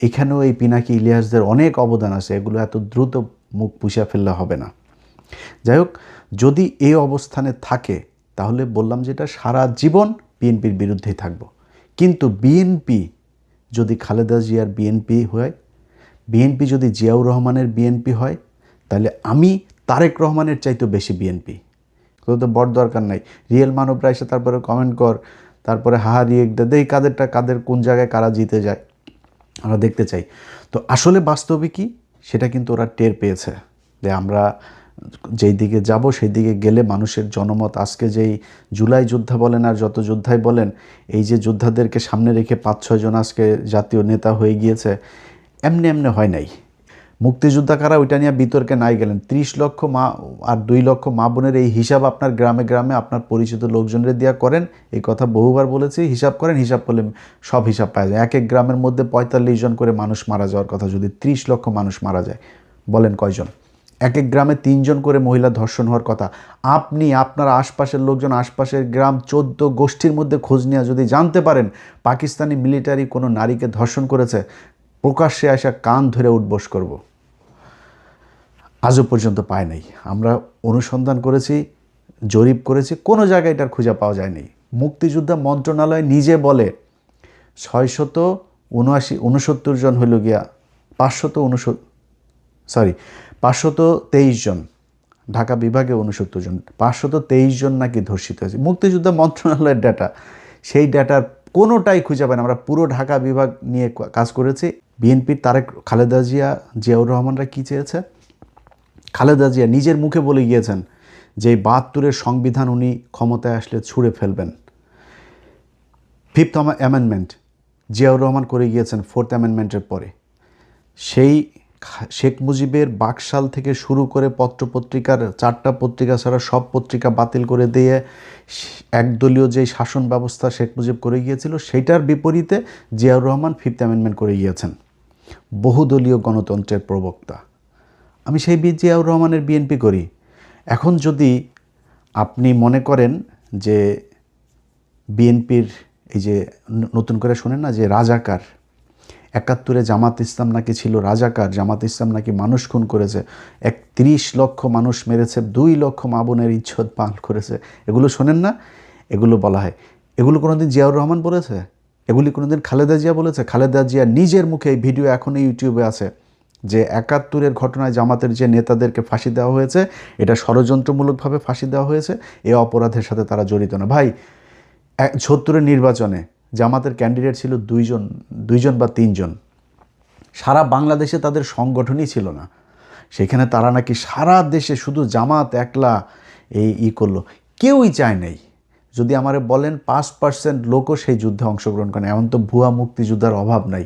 এখানেও এই পিনাকি ইলিয়াসদের অনেক অবদান আছে, এগুলো এত দ্রুত মুখ পুষিয়ে ফেললে হবে না। যাই হোক, যদি এই অবস্থানে থাকে তাহলে বললাম যেটা সারা জীবন বিএনপির বিরুদ্ধেই থাকব। কিন্তু বিএনপি যদি খালেদা জিয়ার বিএনপি হয়, বিএনপি যদি জিয়াউর রহমানের বিএনপি হয়, তাহলে আমি তারেক রহমানের চাইতেও বেশি বিএনপি। তো বড় দরকার নাই, রিয়েল মানবরা এসে তারপরে কমেন্ট কর, তারপরে হাহা রিয়েক্ট দে, এই কাদের কোন জায়গায় কারা জিতে যায় আমরা দেখতে চাই। তো আসলে বাস্তবে কি সেটা কিন্তু ওরা টের পেয়েছে যে আমরা যেই দিকে যাব সেই দিকে গেলে মানুষের জনমত, আজকে যেই জুলাই যোদ্ধা বলেন আর যত যোদ্ধাই বলেন, এই যে যোদ্ধাদেরকে সামনে রেখে 5-6 জন আজকে জাতীয় নেতা হয়ে গিয়েছে, এমনি হয় নাই। মুক্তিযোদ্ধা কারা ওইটা নিয়ে বিতর্কে নাই গেলেন। 30 লক্ষ মা আর 2 লক্ষ মা বোনের এই হিসাব আপনার গ্রামে গ্রামে আপনার পরিচিত লোকজনের দিয়া করেন, এই কথা বহুবার বলেছি। হিসাব করেন, হিসাব করলে সব হিসাব পাওয়া যায়। এক এক গ্রামের মধ্যে 45 জন করে মানুষ মারা যাওয়ার কথা, যদি 30 লক্ষ মানুষ মারা যায় বলেন কয়জন? এক এক গ্রামে 3 জন করে মহিলা ধর্ষণ হওয়ার কথা। আপনি আপনার আশপাশের লোকজন, আশপাশের গ্রাম 14 গোষ্ঠীর মধ্যে খোঁজ নিয়ে যদি জানতে পারেন পাকিস্তানি মিলিটারি কোনো নারীকে ধর্ষণ করেছে, প্রকাশ্যে আসা কান ধরে উঠবোস করব। আজও পর্যন্ত পায় নাই। আমরা অনুসন্ধান করেছি, জরিপ করেছি, কোনো জায়গায় এটার খুঁজে পাওয়া যায়নি। মুক্তিযোদ্ধা মন্ত্রণালয় নিজে বলে 679 জন হইল গিয়া 523 জন, ঢাকা বিভাগে 69 জন, 523 জন নাকি ধর্ষিত হয়েছে। মুক্তিযোদ্ধা মন্ত্রণালয়ের ডাটা, সেই ডাটার কোনোটাই খুঁজে পায় না। আমরা পুরো ঢাকা বিভাগ নিয়ে কাজ করেছি। বিএনপির খালেদা জিয়া, জিয়াউর রহমানরা কী চেয়েছে? খালেদা জিয়া নিজের মুখে বলে গিয়েছেন যে 72-এর সংবিধান উনি ক্ষমতায় আসলে ছুঁড়ে ফেলবেন। 5th অ্যামেন্ডমেন্ট জিয়াউর রহমান করে গিয়েছেন 4th অ্যামেন্ডমেন্টের পরে। সেই শেখ মুজিবের বাকশাল থেকে শুরু করে পত্রপত্রিকার 4টা পত্রিকা ছাড়া সব পত্রিকা বাতিল করে দিয়ে একদলীয় যে শাসন ব্যবস্থা শেখ মুজিব করে গিয়েছিল, সেইটার বিপরীতে জিয়াউর রহমান 5th অ্যামেন্ডমেন্ট করে গিয়েছেন। বহুদলীয় গণতন্ত্রের প্রবক্তা। আমি সেই জিয়াউর রহমানের বিএনপি করি। এখন যদি আপনি মনে করেন যে বিএনপির এই যে নতুন করে শোনেন না যে রাজাকার, 71-এ জামাত ইসলাম নাকি ছিল রাজাকার, জামাত ইসলাম নাকি মানুষ খুন করেছে, 31 লক্ষ মানুষ মেরেছে, 2 লক্ষ মা বোনের ইজ্জত পাল করেছে, এগুলো শোনেন না? এগুলো বলা হয়। এগুলো কোনোদিন জিয়াউর রহমান বলেছে? এগুলি কোনোদিন খালেদা জিয়া বলেছে? খালেদা জিয়া নিজের মুখে, এই ভিডিও এখনই ইউটিউবে আছে, যে 71-এর ঘটনায় জামাতের যে নেতাদেরকে ফাঁসি দেওয়া হয়েছে, এটা ষড়যন্ত্রমূলকভাবে ফাঁসি দেওয়া হয়েছে, এই অপরাধের সাথে তারা জড়িত না। ভাই, 76-এর নির্বাচনে জামাতের ক্যান্ডিডেট ছিল 2 জন বা 3 জন। সারা বাংলাদেশে তাদের সংগঠনই ছিল না। সেখানে তারা নাকি সারা দেশে শুধু জামাত একলা করলো। কেউই চায় নাই। যদি আমারে বলেন 5% লোকও সেই যুদ্ধে অংশগ্রহণ করেন, এমন তো ভুয়া মুক্তিযোদ্ধার অভাব নাই।